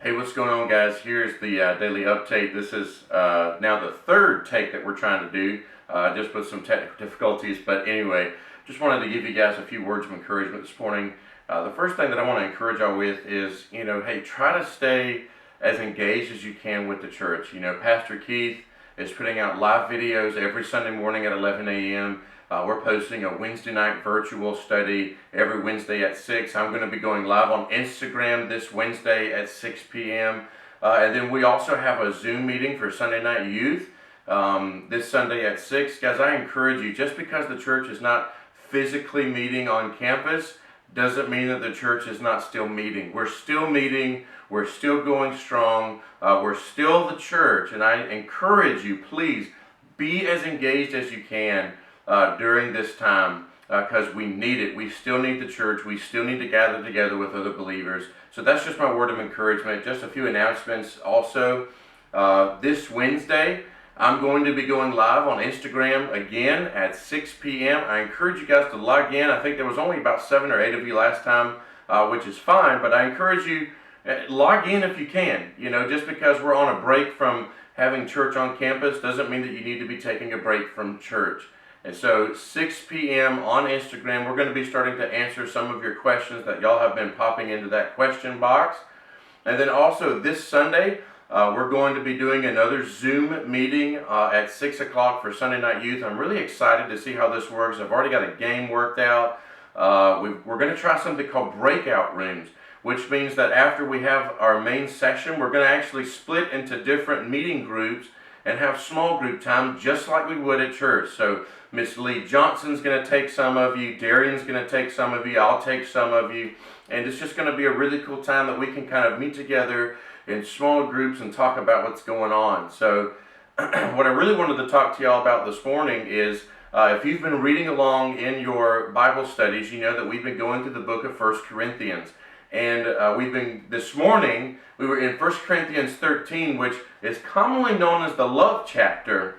Hey, what's going on, guys? Here's the daily update. This is now the third take that we're trying to do, just with some technical difficulties. But anyway, just wanted to give you guys a few words of encouragement this morning. The first thing that I want to encourage y'all with is, hey, try to stay as engaged as you can with the church. Pastor Keith is putting out live videos every Sunday morning at 11 a.m. We're posting a Wednesday night virtual study every Wednesday at 6. I'm going to be going live on Instagram this Wednesday at 6 p.m. And then we also have a Zoom meeting for Sunday Night Youth this Sunday at 6. Guys, I encourage you, just because the church is not physically meeting on campus doesn't mean that the church is not still meeting. We're still meeting. We're still going strong. We're still the church. And I encourage you, please, be as engaged as you can during this time, because we need it. We still need the church. We still need to gather together with other believers. So that's just my word of encouragement. Just a few announcements also. This Wednesday, I'm going to be going live on Instagram again at 6 p.m. I encourage you guys to log in. I think there was only about 7 or 8 of you last time, which is fine, but I encourage you, log in if you can. Just because we're on a break from having church on campus doesn't mean that you need to be taking a break from church. And so 6 p.m. on Instagram, we're going to be starting to answer some of your questions that y'all have been popping into that question box. And then also this Sunday, we're going to be doing another Zoom meeting at 6 o'clock for Sunday Night Youth. I'm really excited to see how this works. I've already got a game worked out. We're going to try something called breakout rooms, which means that after we have our main session, we're going to actually split into different meeting groups and have small group time just like we would at church. So Miss Lee Johnson's going to take some of you, Darian's going to take some of you, I'll take some of you, and it's just going to be a really cool time that we can kind of meet together in small groups and talk about what's going on. So what I really wanted to talk to y'all about this morning is, if you've been reading along in your Bible studies, you know that we've been going through the book of 1 Corinthians. And this morning, we were in 1 Corinthians 13, which is commonly known as the love chapter.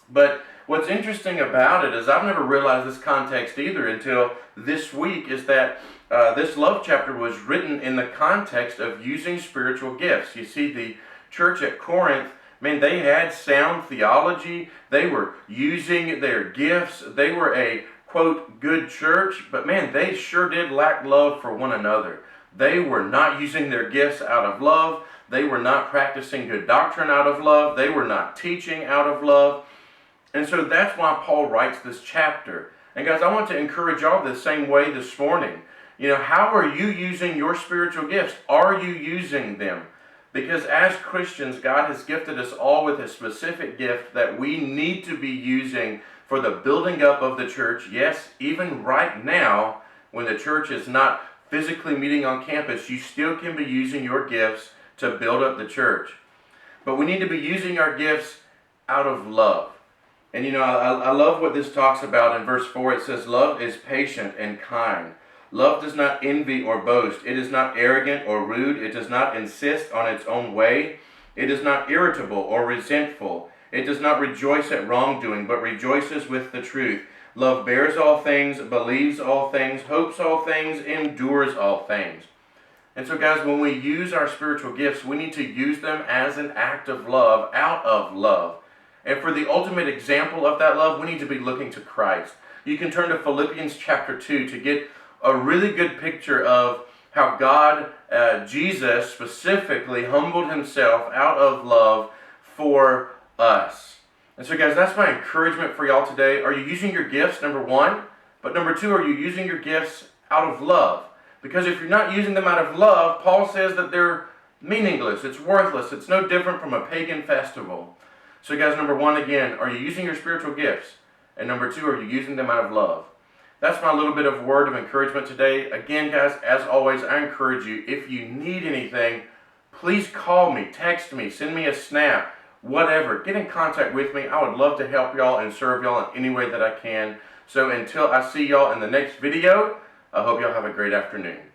But what's interesting about it is I've never realized this context either until this week, is that this love chapter was written in the context of using spiritual gifts. You see, the church at Corinth, man, they had sound theology. They were using their gifts. They were a, quote, good church. But man, they sure did lack love for one another. They were not using their gifts out of love. They were not practicing good doctrine out of love. They were not teaching out of love. And so that's why Paul writes this chapter. And guys, I want to encourage y'all the same way this morning. How are you using your spiritual gifts? Are you using them? Because as Christians, God has gifted us all with a specific gift that we need to be using for the building up of the church. Yes, even right now, when the church is not physically meeting on campus, you still can be using your gifts to build up the church. But we need to be using our gifts out of love. And I love what this talks about in verse 4. It says, love is patient and kind. Love does not envy or boast. It is not arrogant or rude. It does not insist on its own way. It is not irritable or resentful. It does not rejoice at wrongdoing, but rejoices with the truth. Love bears all things, believes all things, hopes all things, endures all things. And so guys, when we use our spiritual gifts, we need to use them as an act of love, out of love. And for the ultimate example of that love, we need to be looking to Christ. You can turn to Philippians chapter 2 to get a really good picture of how God, Jesus specifically, humbled himself out of love for us. And so guys, that's my encouragement for y'all today. Are you using your gifts, number one? But number two, are you using your gifts out of love? Because if you're not using them out of love, Paul says that they're meaningless, it's worthless, it's no different from a pagan festival. So guys, number one, again, are you using your spiritual gifts? And number two, are you using them out of love? That's my little bit of word of encouragement today. Again, guys, as always, I encourage you, if you need anything, please call me, text me, send me a snap, whatever. Get in contact with me. I would love to help y'all and serve y'all in any way that I can. So until I see y'all in the next video, I hope y'all have a great afternoon.